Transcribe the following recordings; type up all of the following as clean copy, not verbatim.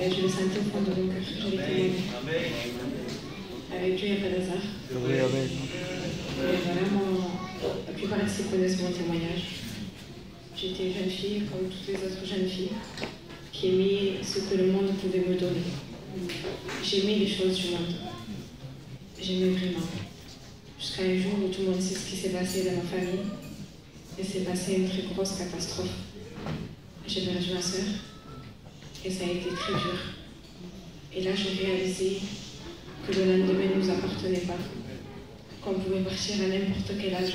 Et je le sentais au fond de mon cœur. Je l'ai témoigné. Avec Dieu, il n'y a pas d'hasard. Et voilà, la plupart ici connaissent mon témoignage. J'étais une jeune fille, comme toutes les autres jeunes filles, qui aimait ce que le monde pouvait me donner. J'aimais les choses du monde. J'aimais vraiment. Jusqu'à un jour où tout le monde sait ce qui s'est passé dans ma famille. Et c'est passé une très grosse catastrophe. J'ai perdu ma sœur. Et ça a été très dur. Et là, j'ai réalisé que le lendemain ne nous appartenait pas. Qu'on pouvait partir à n'importe quel âge.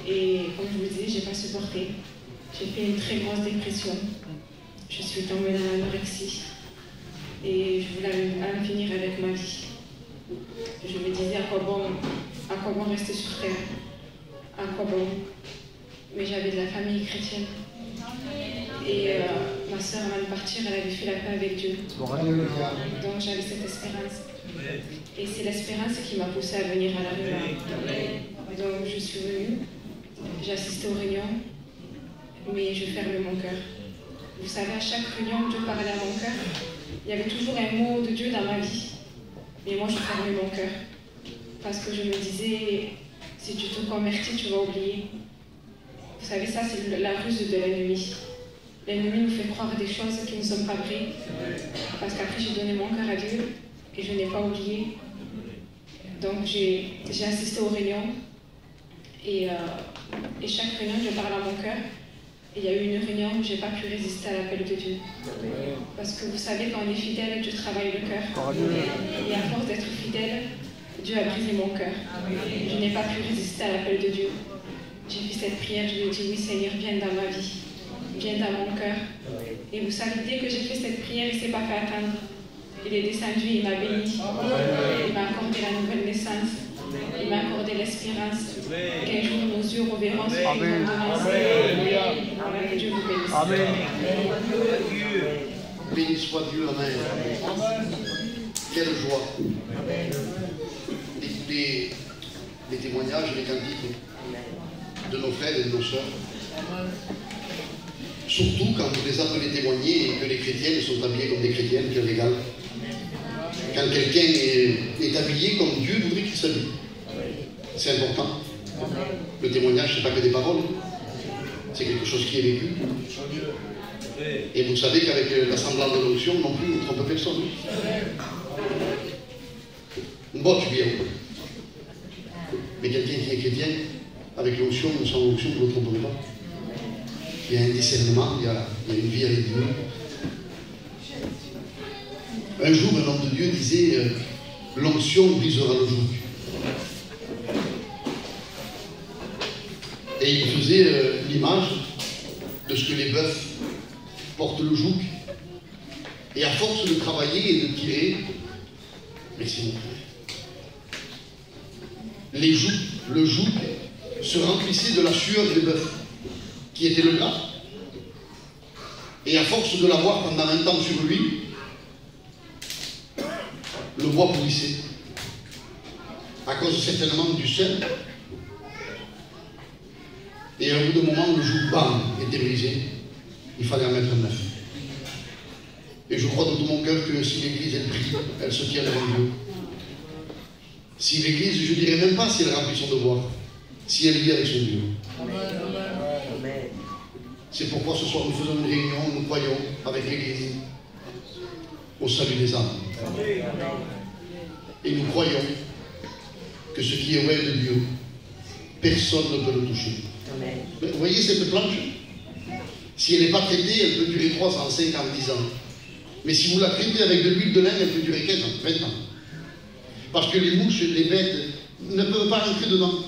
Et comme je vous disais, je n'ai pas supporté. J'ai fait une très grosse dépression. Je suis tombée dans l'anorexie. Et je voulais en finir avec ma vie. Je me disais à quoi bon rester sur terre. À quoi bon. Mais j'avais de la famille chrétienne. Et ma soeur, avant de partir, elle avait fait la paix avec Dieu. Donc j'avais cette espérance. Et c'est l'espérance qui m'a poussée à venir à la rue. Donc je suis venue, j'ai assisté aux réunions, mais je fermais mon cœur. Vous savez, à chaque réunion, Dieu parlait à mon cœur. Il y avait toujours un mot de Dieu dans ma vie. Mais moi, je fermais mon cœur. Parce que je me disais, si tu te convertis, tu vas oublier. Vous savez, ça, c'est la ruse de l'ennemi. L'ennemi nous fait croire des choses qui ne sont pas vraies. Parce qu'après, j'ai donné mon cœur à Dieu et je n'ai pas oublié. Donc, j'ai assisté aux réunions. Et chaque réunion, je parle à mon cœur. Et il y a eu une réunion où je n'ai pas pu résister à l'appel de Dieu. Parce que vous savez, quand on est fidèle, Dieu travaille le cœur. Et à force d'être fidèle, Dieu a brisé mon cœur. Je n'ai pas pu résister à l'appel de Dieu. J'ai fait cette prière, je lui ai dit, oui Seigneur, viens dans ma vie. Viens dans mon cœur. Et vous savez, dès que j'ai fait cette prière, il ne s'est pas fait attendre. Il est descendu, il m'a béni. Il m'a accordé la nouvelle naissance. Il m'a accordé l'espérance qu'un jour nos yeux reverront ce qu'ils ont demandé. Voilà, que Dieu vous bénisse. Amen. Béni soit Dieu, amen. Quelle joie d'écouter les témoignages et les cantiques de nos frères et de nos sœurs. Surtout quand vous les appelez témoigner et que les chrétiennes sont habillées comme des chrétiennes, quel régal. Quand quelqu'un est habillé comme Dieu voudrait qu'il s'habille. C'est important. Le témoignage, ce n'est pas que des paroles. C'est quelque chose qui est vécu. Et vous savez qu'avec l'assemblage de l'onction, non plus, on ne trompe personne. On botte bien. Mais quelqu'un qui est chrétien, avec l'onction ou sans l'onction, vous ne le tromperez pas. Il y a un discernement, il y a une vie avec Dieu. Un jour, un homme de Dieu disait l'onction brisera le joug. Et il faisait l'image de ce que les bœufs portent le joug. Et à force de travailler et de tirer, merci mon frère, le joug se remplissait de la sueur des bœufs, qui était le gras. Et à force de l'avoir pendant un temps sur lui, le bois pourrissait. À cause certainement du sel. Et au bout d'un moment, le joug bam était brisé. Il fallait en mettre un neuf. Et je crois de tout mon cœur que si l'Église elle prie, elle se tient devant Dieu. Si l'Église, je ne dirais même pas si elle remplit son devoir, si elle vit avec son Dieu. C'est pourquoi ce soir nous faisons une réunion, nous croyons avec l'Église au salut des âmes. Et nous croyons que ce qui est vrai de Dieu, personne ne peut le toucher. Vous voyez cette planche? Si elle n'est pas traitée, elle peut durer 3 ans, 5 ans, 10 ans. Mais si vous la traitez avec de l'huile de lin, elle peut durer 15 ans, 20 ans. Parce que les mouches, les bêtes ne peuvent pas rentrer dedans.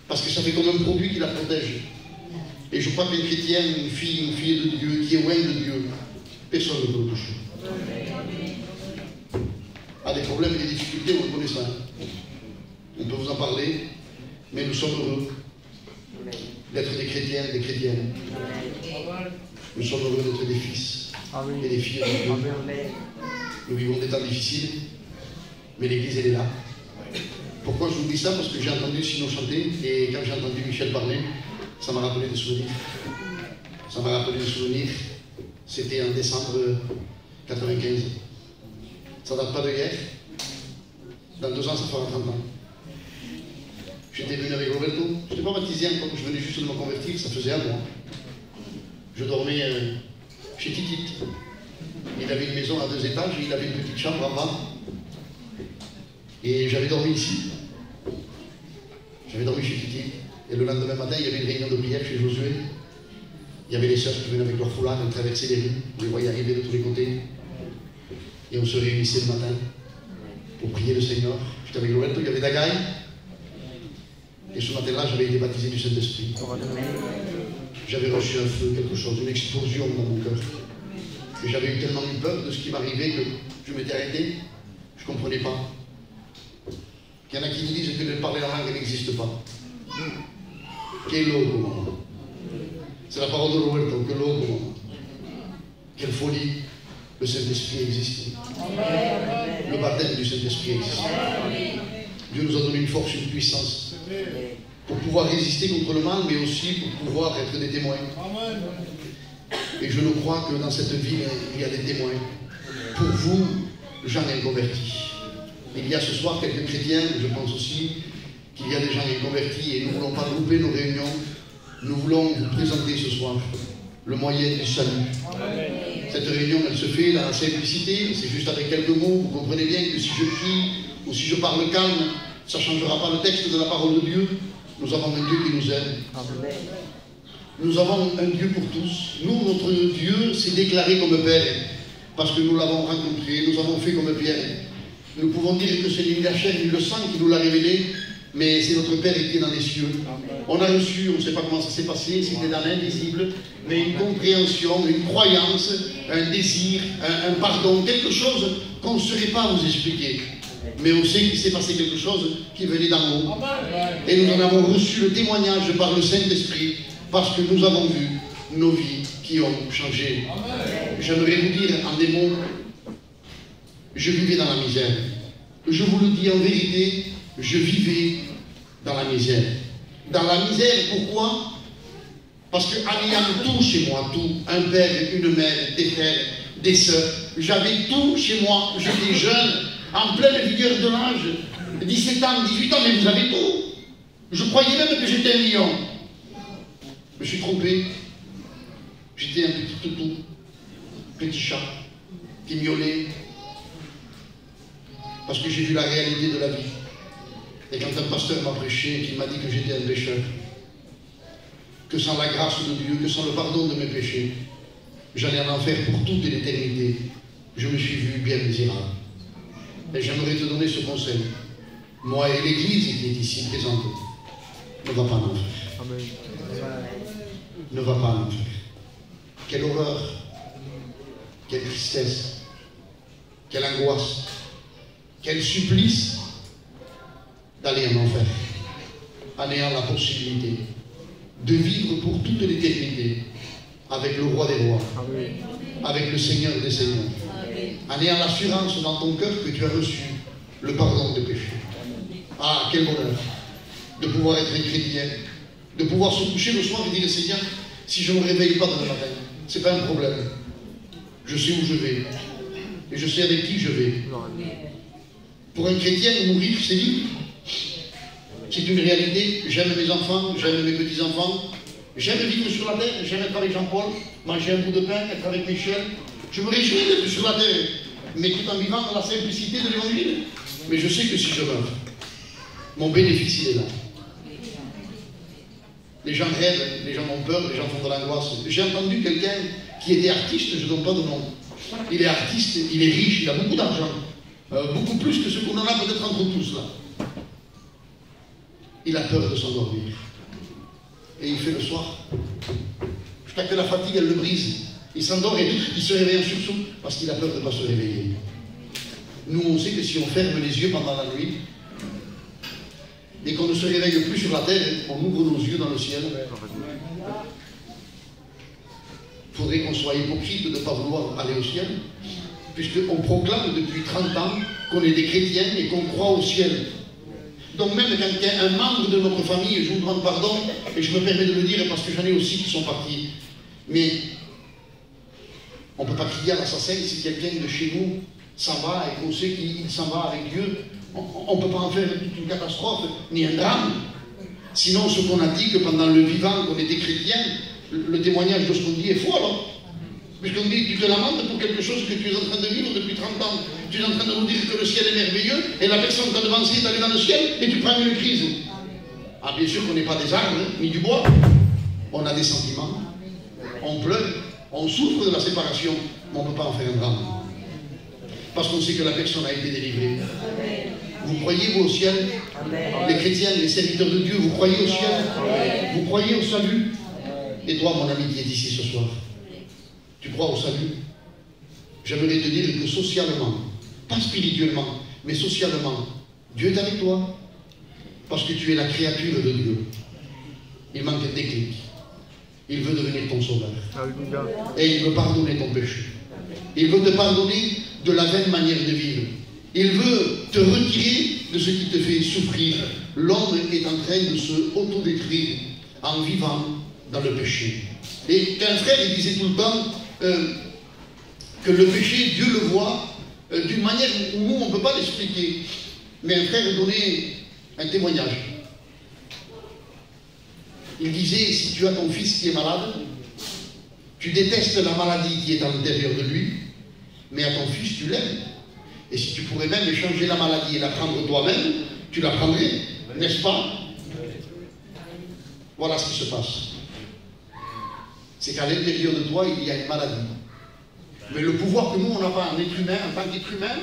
Parce que ça fait comme un produit qui la protège. Et je crois qu'un chrétien, une fille de Dieu, qui est loin de Dieu, personne ne peut le toucher. A des problèmes et des difficultés, on connaît ça. On peut vous en parler, mais nous sommes heureux d'être des chrétiens, des chrétiennes. Nous sommes heureux d'être des fils et des filles de Dieu. Nous vivons des temps difficiles, mais l'Église, elle est là. Pourquoi je vous dis ça? Parce que j'ai entendu Sino chanter, et quand j'ai entendu Michel parler, ça m'a rappelé des souvenirs. Ça m'a rappelé des souvenirs. C'était en décembre 95. Ça date pas de hier. Dans 2 ans, ça fera 30 ans. J'étais venu avec Roberto. Je n'étais pas baptisé encore, je venais juste de me convertir, ça faisait 1 mois. Je dormais chez Titi. Il avait une maison à 2 étages et il avait une petite chambre en bas. Et j'avais dormi ici. J'avais dormi chez Titi. Et le lendemain matin, il y avait une réunion de prière chez Josué. Il y avait les sœurs qui venaient avec leur foulard, elles traversaient les rues. On les voyait arriver de tous les côtés. Et on se réunissait le matin pour prier le Seigneur. J'étais avec Roberto, il y avait Dagaï. Et ce matin-là, j'avais été baptisé du Saint-Esprit. J'avais reçu un feu, quelque chose, une explosion dans mon cœur. Et j'avais eu tellement peur de ce qui m'arrivait que je m'étais arrêté. Je ne comprenais pas. Il y en a qui nous disent que de parler la langue n'existe pas. Quel logo. C'est la parole de Roberto, quel logo. Quelle folie. Le Saint-Esprit existe. Le baptême du Saint-Esprit existe. Dieu nous a donné une force, une puissance pour pouvoir résister contre le mal, mais aussi pour pouvoir être des témoins. Et je le crois que dans cette ville, il y a des témoins. Pour vous, gens inconvertis. Il y a ce soir quelques chrétiens, je pense aussi qu'il y a des gens inconvertis et nous ne voulons pas louper nos réunions. Nous voulons vous présenter ce soir le moyen du salut. Cette réunion, elle se fait dans la simplicité, c'est juste avec quelques mots. Vous comprenez bien que si je crie ou si je parle calme, ça ne changera pas le texte de la parole de Dieu. Nous avons un Dieu qui nous aime. Nous avons un Dieu pour tous. Nous, notre Dieu s'est déclaré comme Père, parce que nous l'avons rencontré, nous avons fait comme Pierre. Nous pouvons dire que c'est ni la chair ni le sang qui nous l'a révélé, mais c'est notre Père qui est dans les cieux. On a reçu, on ne sait pas comment ça s'est passé, c'était dans l'invisible, mais une compréhension, une croyance, un désir, un pardon, quelque chose qu'on ne saurait pas vous expliquer. Mais on sait qu'il s'est passé quelque chose qui venait d'en haut. Et nous en avons reçu le témoignage par le Saint-Esprit, parce que nous avons vu nos vies qui ont changé. J'aimerais vous dire en des mots, je vivais dans la misère. Je vous le dis en vérité, je vivais dans la misère. Dans la misère, pourquoi? Parce qu'en ayant tout chez moi, tout, un père, une mère, des frères, des sœurs, j'avais tout chez moi, j'étais jeune, en pleine vigueur de l'âge, 17 ans, 18 ans, mais vous avez tout. Je croyais même que j'étais un lion. Je me suis trompé. J'étais un petit toutou, petit chat, qui miaulait, parce que j'ai vu la réalité de la vie. Et quand un pasteur m'a prêché, qu'il m'a dit que j'étais un pécheur, que sans la grâce de Dieu, que sans le pardon de mes péchés, j'allais en enfer pour toute l'éternité, je me suis vu bien misérable. Et j'aimerais te donner ce conseil. Moi et l'Église qui est ici présente, ne va pas en enfer. Amen. Ne va pas en enfer. Quelle horreur, quelle tristesse, quelle angoisse, quel supplice d'aller en enfer, en ayant la possibilité de vivre pour toute l'éternité avec le roi des rois, avec le Seigneur des seigneurs, en ayant l'assurance dans ton cœur que tu as reçu le pardon des péchés. Ah, quel bonheur de pouvoir être un chrétien, de pouvoir se coucher le soir et dire, Seigneur, si je ne me réveille pas demain matin, ce n'est pas un problème. Je sais où je vais et je sais avec qui je vais. Pour un chrétien, mourir, c'est libre. C'est une réalité. J'aime mes enfants, j'aime mes petits-enfants. J'aime vivre sur la terre, j'aime être avec Jean-Paul, manger un bout de pain, être avec Michel. Je me réjouis d'être sur la terre, mais tout en vivant dans la simplicité de l'évangile. Mais je sais que si je meurs, mon bénéfice, il est là. Les gens rêvent, les gens ont peur, les gens font de l'angoisse. J'ai entendu quelqu'un qui était artiste, je ne donne pas de nom. Il est artiste, il est riche, il a beaucoup d'argent. Beaucoup plus que ce qu'on en a peut-être entre tous là. Il a peur de s'endormir. Et il fait le soir. Jusqu'à que la fatigue, elle le brise. Il s'endort et il se réveille en sursaut parce qu'il a peur de ne pas se réveiller. Nous, on sait que si on ferme les yeux pendant la nuit et qu'on ne se réveille plus sur la terre, on ouvre nos yeux dans le ciel. Il faudrait qu'on soit hypocrite de ne pas vouloir aller au ciel, puisqu'on proclame depuis 30 ans qu'on est des chrétiens et qu'on croit au ciel. Donc même quand il y a un membre de notre famille, je vous demande pardon, et je me permets de le dire parce que j'en ai aussi qui sont partis, mais On ne peut pas crier à l'assassin si quelqu'un de chez nous s'en va et qu'on sait qu'il s'en va avec Dieu. On ne peut pas en faire toute une catastrophe, ni un drame. Sinon, ce qu'on a dit, que pendant le vivant, qu'on était chrétien, le témoignage de ce qu'on dit est faux alors. Puisqu'on dit, tu te lamentes pour quelque chose que tu es en train de vivre depuis 30 ans. Tu es en train de nous dire que le ciel est merveilleux, et la personne t'a devancé d'aller dans le ciel, et tu prends une crise. Ah, bien sûr qu'on n'est pas des arbres, ni du bois. On a des sentiments, on pleure, on souffre de la séparation, mais on ne peut pas en faire un drame. Parce qu'on sait que la personne a été délivrée. Vous croyez, vous, au ciel? Les chrétiens, les serviteurs de Dieu, vous croyez au ciel? Vous croyez au salut? Et toi, mon ami qui est ici ce soir, tu crois au salut? J'aimerais te dire que socialement, pas spirituellement, mais socialement, Dieu est avec toi. Parce que tu es la créature de Dieu. Il manque un déclic. Il veut devenir ton sauveur. Et il veut pardonner ton péché. Il veut te pardonner de la vaine manière de vivre. Il veut te retirer de ce qui te fait souffrir. L'homme est en train de se autodétruire en vivant dans le péché. Et un frère, il disait tout le temps que le péché, Dieu le voit d'une manière où nous, on ne peut pas l'expliquer. Mais un frère donnait un témoignage. Il disait, si tu as ton fils qui est malade, tu détestes la maladie qui est à l'intérieur de lui, mais à ton fils, tu l'aimes. Et si tu pourrais même échanger la maladie et la prendre toi-même, tu la prendrais, n'est-ce pas? Voilà ce qui se passe. C'est qu'à l'intérieur de toi, il y a une maladie. Mais le pouvoir que nous, on n'a pas en être humain, en tant qu'être humain,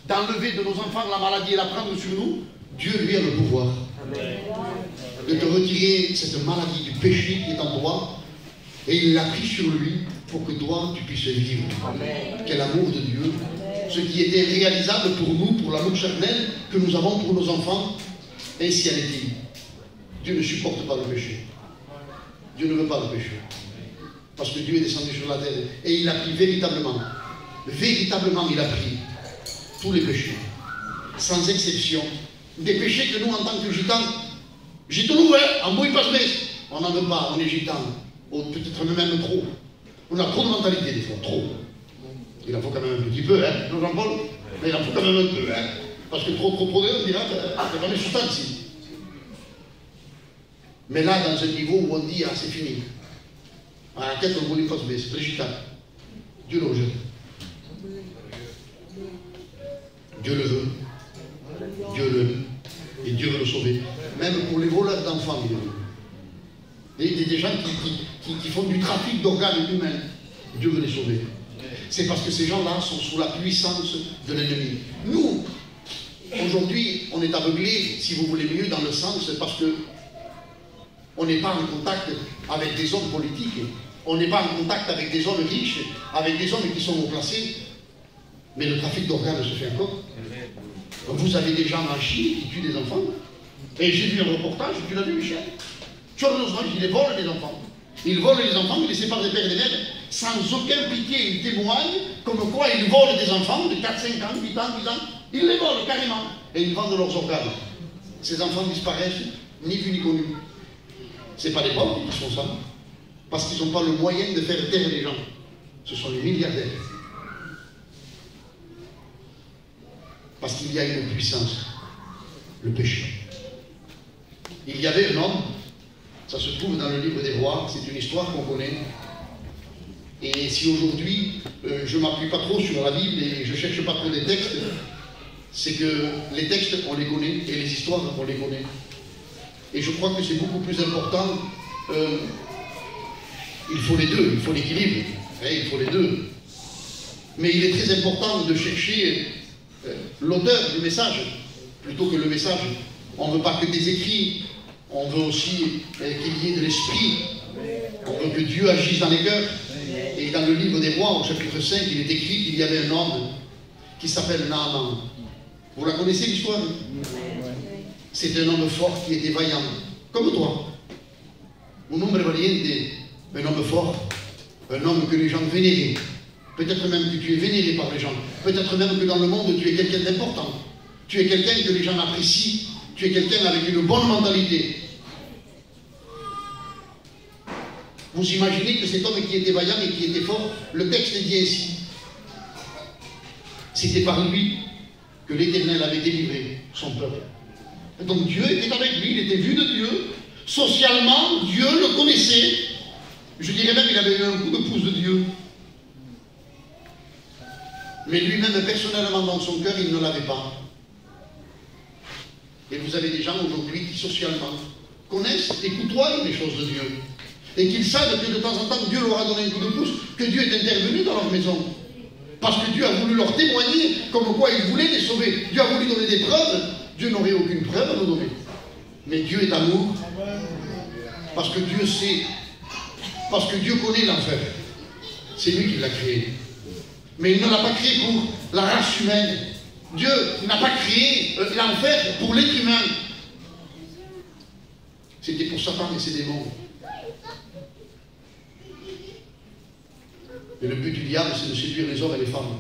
d'enlever de nos enfants la maladie et la prendre sur nous, Dieu, lui, a le pouvoir de te retirer cette maladie du péché qui est en toi, et il l'a pris sur lui pour que toi, tu puisses vivre. Quel amour de Dieu. Ce qui était réalisable pour nous, pour l'amour charnel que nous avons pour nos enfants, ainsi en est-il. Dieu ne supporte pas le péché. Dieu ne veut pas le péché. Parce que Dieu est descendu sur la terre, et il a pris véritablement, il a pris tous les péchés, sans exception. Des péchés que nous, en tant que gitans, gitans, en bouille pas on n'en veut pas, on est gitans, peut-être même trop. On a trop de mentalité des fois, trop. Il en faut quand même un petit peu, hein, Jean-Paul, mais il en faut quand même un peu, hein, parce que trop, on dira, c'est vraiment soutant ici. Mais là, dans un niveau où on dit, ah, c'est fini. À la tête, on ne voulait pas se baisser, c'est le gitan. Dieu le rejette. Dieu le veut. Dieu l'aime. Et Dieu veut le sauver. Même pour les voleurs d'enfants, il le veut. Il y a des gens qui font du trafic d'organes humains. Dieu veut les sauver. C'est parce que ces gens-là sont sous la puissance de l'ennemi. Nous, aujourd'hui, on est aveuglés, si vous voulez mieux, dans le sens parce que on n'est pas en contact avec des hommes politiques, on n'est pas en contact avec des hommes riches, avec des hommes qui sont haut placés. Mais le trafic d'organes se fait encore. Vous avez des gens en Chine qui tuent des enfants. Et j'ai vu un reportage, tu l'as vu, Michel? Ils les volent des enfants. Ils volent les enfants, ils les séparent des pères et des mères, sans aucun pitié. Ils témoignent comme quoi ils volent des enfants de 4, 5 ans, 8 ans, 10 ans. Ils les volent carrément. Et ils vendent leurs organes. Ces enfants disparaissent, ni vus ni connus. Ce n'est pas les pauvres qui font ça. Parce qu'ils n'ont pas le moyen de faire taire les gens. Ce sont les milliardaires. Parce qu'il y a une puissance, le péché. Il y avait un homme, ça se trouve dans le livre des rois, c'est une histoire qu'on connaît. Et si aujourd'hui, je ne m'appuie pas trop sur la Bible et je ne cherche pas trop des textes, c'est que les textes, on les connaît, et les histoires, on les connaît. Et je crois que c'est beaucoup plus important, il faut les deux, il faut l'équilibre, hein, il faut les deux. Mais il est très important de chercher l'auteur du message, plutôt que le message. On ne veut pas que des écrits, on veut aussi qu'il y ait de l'esprit. On veut que Dieu agisse dans les cœurs. Et dans le livre des rois, au chapitre 5, il est écrit qu'il y avait un homme qui s'appelle Naaman. Vous la connaissez l'histoire? C'est un homme fort qui était vaillant, comme toi. Un homme valiente, un homme fort, un homme que les gens vénéraient. Peut-être même que tu es vénéré par les gens. Peut-être même que dans le monde, tu es quelqu'un d'important. Tu es quelqu'un que les gens apprécient. Tu es quelqu'un avec une bonne mentalité. Vous imaginez que cet homme qui était vaillant et qui était fort, le texte dit ainsi. C'était par lui que l'Éternel avait délivré son peuple. Et donc Dieu était avec lui, il était vu de Dieu. Socialement, Dieu le connaissait. Je dirais même qu'il avait eu un coup de pouce de Dieu. Mais lui-même, personnellement, dans son cœur, il ne l'avait pas. Et vous avez des gens aujourd'hui qui, socialement, connaissent et côtoient les choses de Dieu. Et qu'ils savent que de temps en temps, Dieu leur a donné un coup de pouce, que Dieu est intervenu dans leur maison. Parce que Dieu a voulu leur témoigner comme quoi il voulait les sauver. Dieu a voulu donner des preuves. Dieu n'aurait aucune preuve à nous donner. Mais Dieu est amour. Parce que Dieu sait. Parce que Dieu connaît l'enfer. C'est lui qui l'a créé. Mais il ne l'a pas créé pour la race humaine. Dieu n'a pas créé l'enfer pour l'être humain. C'était pour Satan et ses démons. Et le but du diable, c'est de séduire les hommes et les femmes.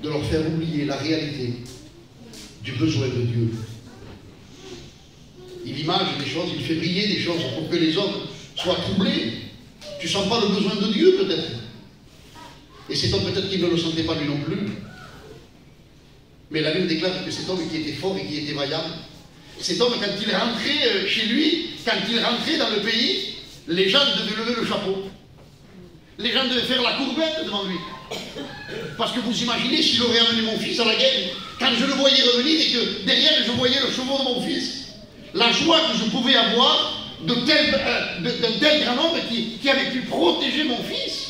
De leur faire oublier la réalité du besoin de Dieu. Il image des choses, il fait briller des choses pour que les hommes soient troublés. Tu ne sens pas le besoin de Dieu, peut-être. Et cet homme, peut-être qu'il ne le sentait pas lui non plus. Mais la Bible déclare que cet homme qui était fort et qui était vaillant, cet homme, quand il rentrait chez lui, quand il rentrait dans le pays, les gens devaient lever le chapeau. Les gens devaient faire la courbette devant lui. Parce que vous imaginez s'il aurait amené mon fils à la guerre, quand je le voyais revenir et que derrière je voyais le chevaux de mon fils, la joie que je pouvais avoir d'un tel grand homme qui avait pu protéger mon fils,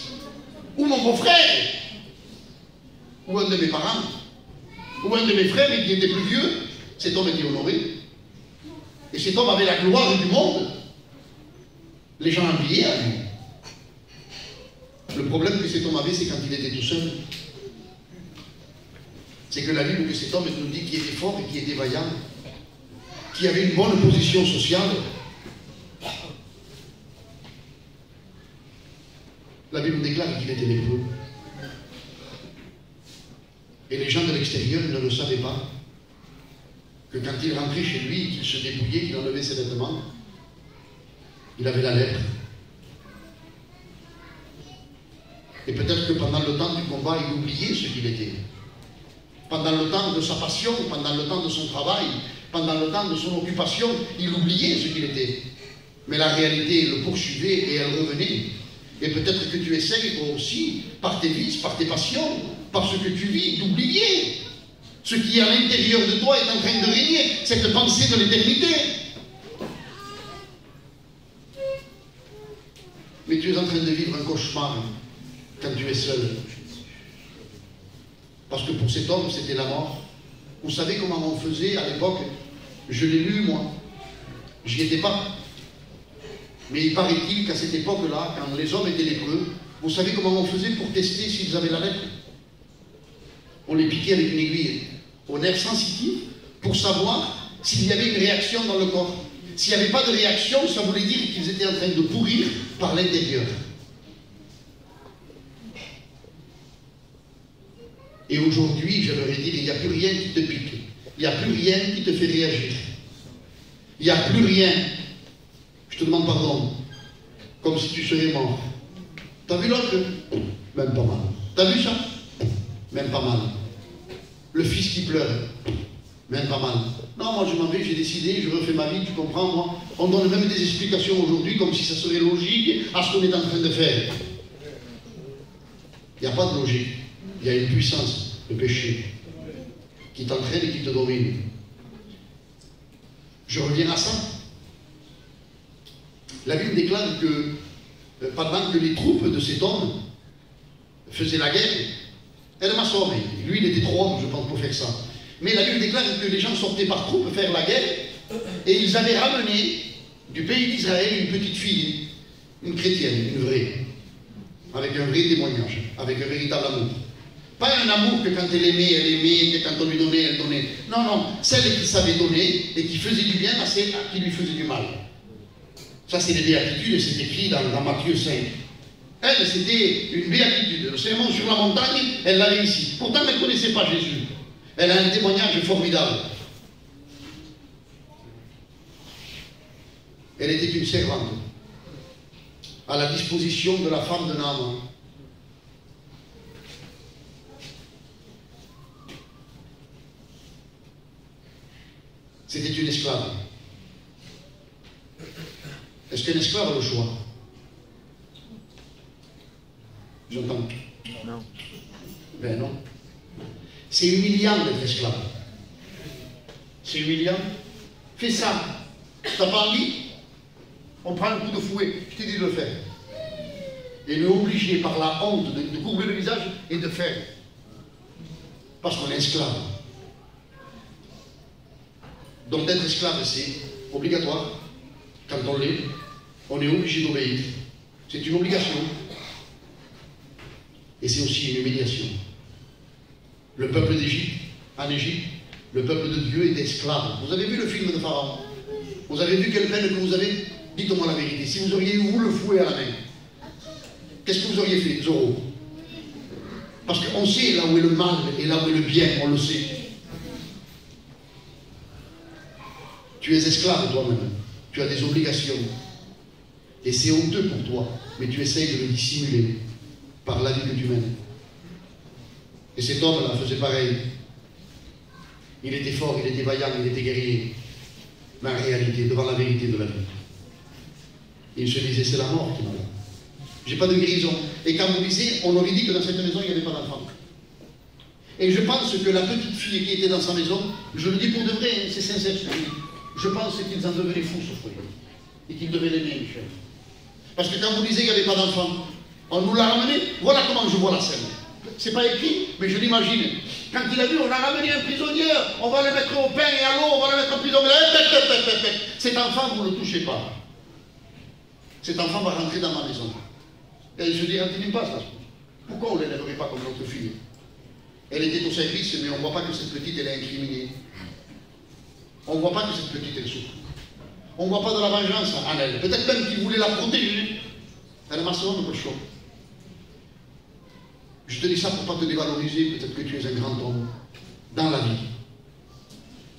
ou mon beau-frère, ou un de mes parents, ou un de mes frères mais qui était plus vieux, cet homme était honoré. Et cet homme avait la gloire du monde. Les gens enviaient à lui. Le problème que cet homme avait, c'est quand il était tout seul. C'est que la Bible que cet homme nous dit qu'il était fort et qu'il était vaillant, qui avait une bonne position sociale. La Bible déclare qu'il était lépreux. Et les gens de l'extérieur ne le savaient pas. Que quand il rentrait chez lui, qu'il se dépouillait, qu'il enlevait ses vêtements, il avait la lèpre. Et peut-être que pendant le temps du combat, il oubliait ce qu'il était. Pendant le temps de sa passion, pendant le temps de son travail, pendant le temps de son occupation, il oubliait ce qu'il était. Mais la réalité le poursuivait et elle revenait. Et peut-être que tu essayes toi aussi, par tes vices, par tes passions, par ce que tu vis, d'oublier. Ce qui à l'intérieur de toi est en train de régner, cette pensée de l'éternité. Mais tu es en train de vivre un cauchemar quand tu es seul. Parce que pour cet homme, c'était la mort. Vous savez comment on faisait à l'époque? Je l'ai lu, moi. J'y étais pas. Mais il paraît-il qu'à cette époque-là, quand les hommes étaient lépreux, vous savez comment on faisait pour tester s'ils avaient la lèpre? On les piquait avec une aiguille au nerf sensitif pour savoir s'il y avait une réaction dans le corps. S'il n'y avait pas de réaction, ça voulait dire qu'ils étaient en train de pourrir par l'intérieur. Et aujourd'hui, j'aimerais dire, il n'y a plus rien qui te pique. Il n'y a plus rien qui te fait réagir. Il n'y a plus rien. Je te demande pardon. Comme si tu serais mort. T'as vu l'autre? Même pas mal. T'as vu ça? Même pas mal. Le fils qui pleure? Même pas mal. Non, moi je m'en vais, j'ai décidé, je refais ma vie, tu comprends, moi. On donne même des explications aujourd'hui comme si ça serait logique à ce qu'on est en train de faire. Il n'y a pas de logique. Il y a une puissance, le péché, qui t'entraîne et qui te domine. Je reviens à ça. La Bible déclare que pendant que les troupes de cet homme faisaient la guerre, elle m'a sauvé. Lui, il était trop homme, je pense, pour faire ça. Mais la Bible déclare que les gens sortaient par troupes faire la guerre et ils avaient ramené du pays d'Israël une petite fille, une chrétienne, une vraie, avec un vrai témoignage, avec un véritable amour. Pas un amour que quand elle aimait, que quand on lui donnait, elle donnait. Non, non, celle qui savait donner et qui faisait du bien à celle qui lui faisait du mal. Ça, c'est les béatitudes et c'est écrit dans Matthieu 5. Elle, c'était une béatitude. Le sermon sur la montagne, elle l'avait ici. Pourtant, elle ne connaissait pas Jésus. Elle a un témoignage formidable. Elle était une servante. à la disposition de la femme de Naaman. C'était une esclave. Est-ce qu'un esclave a le choix? J'entends. Non. Ben non. C'est humiliant d'être esclave. C'est humiliant. Fais ça. T'as pas envie? On prend un coup de fouet. Je t'ai dit de le faire. Et nous obligé par la honte de courber le visage et de faire. Parce qu'on est esclave. Donc d'être esclave, c'est obligatoire. Quand on est obligé d'obéir. C'est une obligation. Et c'est aussi une humiliation. Le peuple d'Égypte, en Égypte, le peuple de Dieu est esclave. Vous avez vu le film de Pharaon? Vous avez vu quelle peine que vous avez? Dites-moi la vérité. Si vous auriez eu vous le fouet à la main, qu'est-ce que vous auriez fait, Zoro? Parce qu'on sait là où est le mal et là où est le bien, on le sait. Tu es esclave toi-même. Tu as des obligations. Et c'est honteux pour toi. Mais tu essayes de le dissimuler par la vie que tu mènes. Et cet homme-là faisait pareil. Il était fort, il était vaillant, il était guerrier. Mais en réalité, devant la vérité de la vie, il se disait, c'est la mort qui m'a là. J'ai pas de guérison. Et quand vous lisez, on aurait dit que dans cette maison, il n'y avait pas d'enfant. Et je pense que la petite fille qui était dans sa maison, je le dis pour de vrai, c'est sincère ce que je dis, je pense qu'ils en devenaient fous, ce foyer. Et qu'ils devaient l'aimer, Michel. Parce que quand vous lisez qu'il n'y avait pas d'enfant, on nous l'a ramené, voilà comment je vois la scène. C'est pas écrit, mais je l'imagine. Quand il a vu, on a ramené un prisonnier, on va le mettre au pain et à l'eau, on va le mettre en prison. Cet enfant, vous ne le touchez pas. Cet enfant va rentrer dans ma maison. Et il se dit, n'importe pas ça. Pourquoi on ne l'élèverait pas comme notre fille? Elle était au service, mais on ne voit pas que cette petite, elle est incriminée. On ne voit pas que cette petite, elle souffre. On ne voit pas de la vengeance en elle. Peut-être même qu'il voulait la protéger. Elle m'a sauvé un peu chaud. Je te dis ça pour ne pas te dévaloriser, peut-être que tu es un grand homme dans la vie.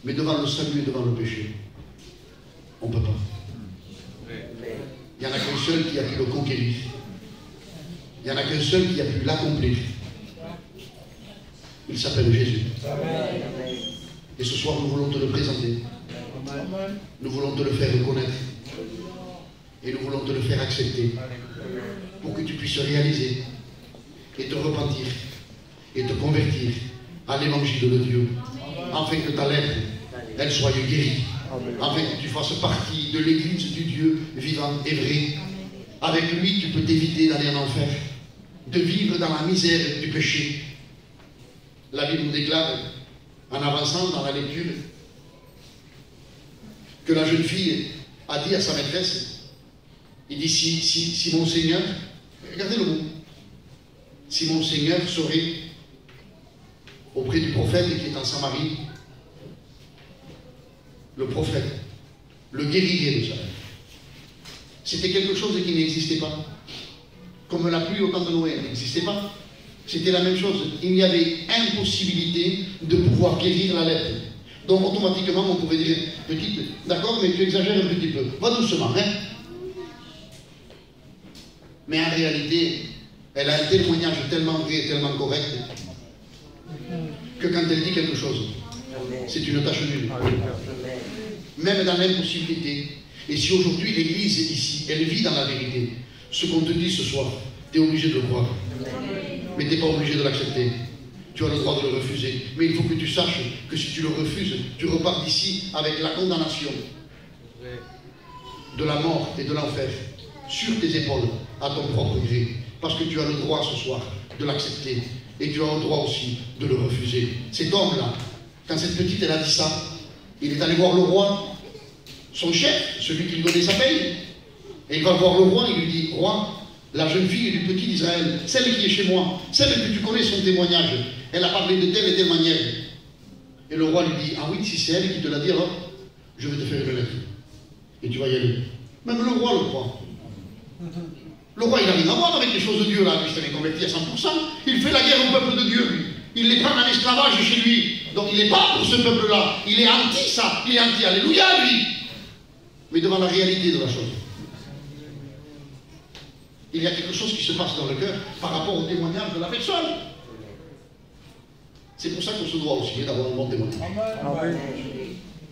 Mais devant le salut et devant le péché, on ne peut pas. Il n'y en a qu'un seul qui a pu le conquérir. Il n'y en a qu'un seul qui a pu l'accomplir. Il s'appelle Jésus. Et ce soir, nous voulons te le présenter. Nous voulons te le faire reconnaître. Et nous voulons te le faire accepter. Pour que tu puisses réaliser et te repentir et te convertir à l'évangile de Dieu, afin que ta lèpre, elle soit guérie, afin que tu fasses partie de l'église du Dieu vivant et vrai. Avec lui, tu peux t'éviter d'aller en enfer, de vivre dans la misère du péché. La Bible nous déclare, en avançant dans la lecture, que la jeune fille a dit à sa maîtresse, il dit, si mon Seigneur, regardez le mot, si mon Seigneur serait auprès du prophète qui est en Samarie, le prophète, le guerrier de sa mère. C'était quelque chose qui n'existait pas. Comme la pluie au temps de Noël n'existait pas. C'était la même chose. Il y avait impossibilité de pouvoir guérir la lèpre. Donc automatiquement on pouvait dire, petite, d'accord, mais tu exagères un petit peu. Va doucement, hein. Mais en réalité, elle a un témoignage tellement vrai et tellement correct que quand elle dit quelque chose, c'est une tâche nulle. Même dans l'impossibilité. Et si aujourd'hui l'Église ici, elle vit dans la vérité, ce qu'on te dit ce soir, tu es obligé de le croire. Mais tu n'es pas obligé de l'accepter. Tu as le droit de le refuser. Mais il faut que tu saches que si tu le refuses, tu repars d'ici avec la condamnation de la mort et de l'enfer sur tes épaules, à ton propre gré. Parce que tu as le droit ce soir de l'accepter. Et tu as le droit aussi de le refuser. Cet homme-là, quand cette petite, elle a dit ça, il est allé voir le roi, son chef, celui qui lui donnait sa paye. Et il va voir le roi, il lui dit, roi, la jeune fille du petit d'Israël, celle qui est chez moi, celle que tu connais son témoignage, elle a parlé de telle et telle manière. Et le roi lui dit, ah oui, si c'est elle qui te l'a dit, alors, je vais te faire une lettre. Et tu vas y aller. Même le roi le croit. Le roi, il n'a rien à voir avec les choses de Dieu, là. Lui, il s'est converti à 100%. Il fait la guerre au peuple de Dieu, lui. Il les prend en esclavage chez lui. Donc il n'est pas pour ce peuple-là. Il est anti ça. Il est anti Alléluia, lui. Mais devant la réalité de la chose. Il y a quelque chose qui se passe dans le cœur par rapport au témoignage de la personne. C'est pour ça qu'on se doit aussi d'avoir un bon témoignage. Amen.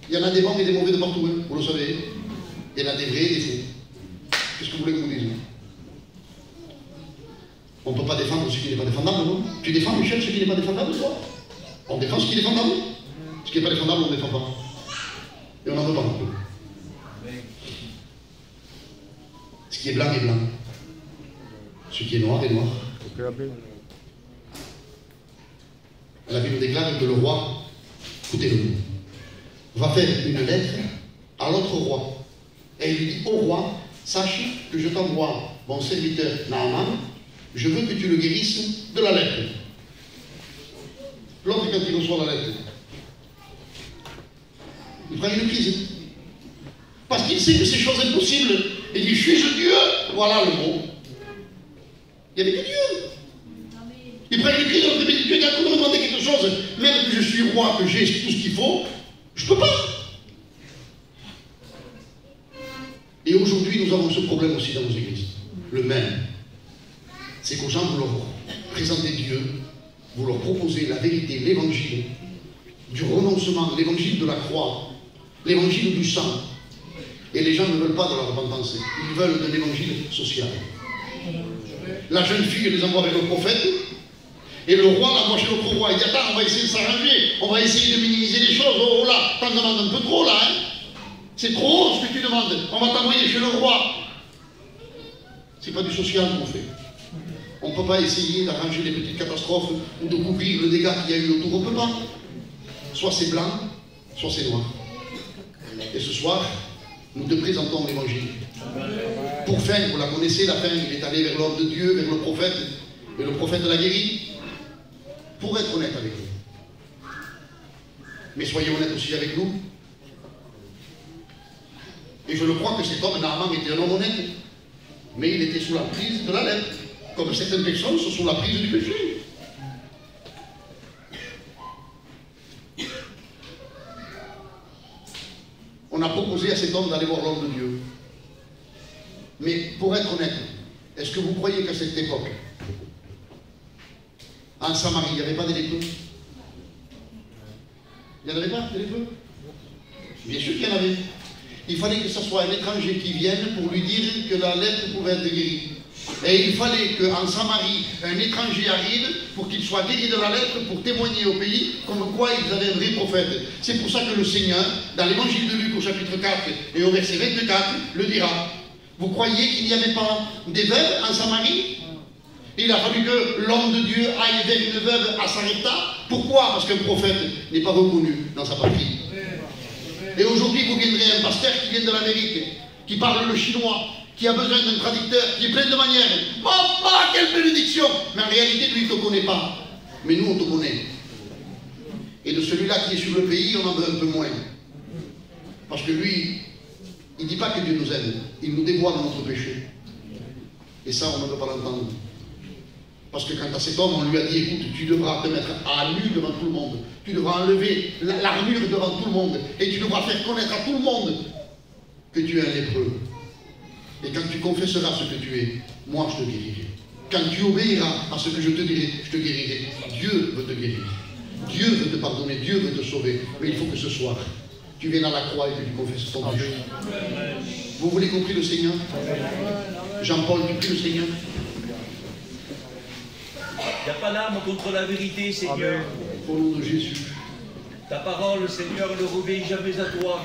Il y en a des bons et des mauvais de partout, hein, vous le savez. Il y en a des vrais et des faux. Qu'est-ce que vous voulez que je vous dise? On ne peut pas défendre ce qui n'est pas défendable, non? Tu défends, Michel, ce qui n'est pas défendable, toi? On défend ce qui est défendable. Ce qui n'est pas défendable, on ne défend pas. Et on n'en veut pas non plus. Ce qui est blanc est blanc. Ce qui est noir est noir. La Bible déclare que le roi, écoutez-le, va faire une lettre à l'autre roi. Et il lui dit au roi, sache que je t'envoie mon serviteur Naaman, je veux que tu le guérisses de la lèpre. L'autre, quand il reçoit la lettre, il prend une crise. Parce qu'il sait que c'est chose impossible. Il dit, suis-je Dieu? Voilà le mot. Il n'y avait que Dieu. Il prend une crise, on dit, Dieu, quand vous me demandez quelque chose, même que je suis roi, que j'ai tout ce qu'il faut, je ne peux pas. Et aujourd'hui, nous avons ce problème aussi dans nos églises. Le même. C'est qu'aux gens, vous leur présentez Dieu, vous leur proposez la vérité, l'évangile, du renoncement, l'évangile de la croix, l'évangile du sang. Et les gens ne veulent pas de la repentance. Ils veulent de l'évangile social. La jeune fille les envoie vers le prophète, et le roi l'envoie chez l'autre roi. Il dit, attends, on va essayer de s'arranger, on va essayer de minimiser les choses. Oh là, t'en demandes un peu trop là, hein. C'est trop ce que tu demandes. On va t'envoyer chez le roi. C'est pas du social qu'on fait. On ne peut pas essayer d'arranger les petites catastrophes ou de couvrir le dégât qu'il y a eu autour. On ne peut pas. Soit c'est blanc, soit c'est noir. Et ce soir, nous te présentons l'évangile. Pour fin, vous la connaissez, la fin, il est allé vers l'homme de Dieu, vers le prophète, et le prophète l'a guéri. Pour être honnête avec nous. Mais soyez honnêtes aussi avec nous. Et je le crois que cet homme, Naaman, était un homme honnête. Mais il était sous la prise de la lèpre. Comme certaines personnes sont sous la prise du péché. On a proposé à cet homme d'aller voir l'homme de Dieu. Mais pour être honnête, est-ce que vous croyez qu'à cette époque, en Samarie, il n'y avait pas des lépreux? Il n'y en avait pas des lépreux? Bien sûr qu'il y en avait. Il fallait que ce soit un étranger qui vienne pour lui dire que la lèpre pouvait être guérie. Et il fallait qu'en Samarie, un étranger arrive pour qu'il soit guéri de la lèpre, pour témoigner au pays comme quoi ils avaient un vrai prophète. C'est pour ça que le Seigneur, dans l'évangile de Luc au chapitre 4 et au verset 24, le dira. Vous croyez qu'il n'y avait pas des veuves en Samarie? Il a fallu que l'homme de Dieu aille vers une veuve à Sarepta. Pourquoi? Parce qu'un prophète n'est pas reconnu dans sa patrie. Et aujourd'hui, vous viendrez un pasteur qui vient de l'Amérique, qui parle le chinois, qui a besoin d'un traducteur, qui est plein de manières. Papa, quelle bénédiction! Mais en réalité, lui, il ne te connaît pas. Mais nous, on te connaît. Et de celui-là qui est sur le pays, on en veut un peu moins. Parce que lui, il ne dit pas que Dieu nous aime. Il nous dévoile notre péché. Et ça, on ne veut pas l'entendre. Parce que quand à cet homme, on lui a dit, écoute, tu devras te mettre à nu devant tout le monde. Tu devras enlever l'armure devant tout le monde. Et tu devras faire connaître à tout le monde que tu es un lépreux. Et quand tu confesseras ce que tu es, moi je te guérirai. Quand tu obéiras à ce que je te dirai, je te guérirai. Dieu veut te guérir. Dieu veut te pardonner. Dieu veut te sauver. Mais il faut que ce soir, tu viennes à la croix et que tu confesses ton péché. Vous voulez qu'on prie le Seigneur? Jean-Paul, tu pries le Seigneur? Il n'y a pas d'arme contre la vérité, Seigneur. Au nom de Jésus. Ta parole, Seigneur, ne obéit jamais à toi.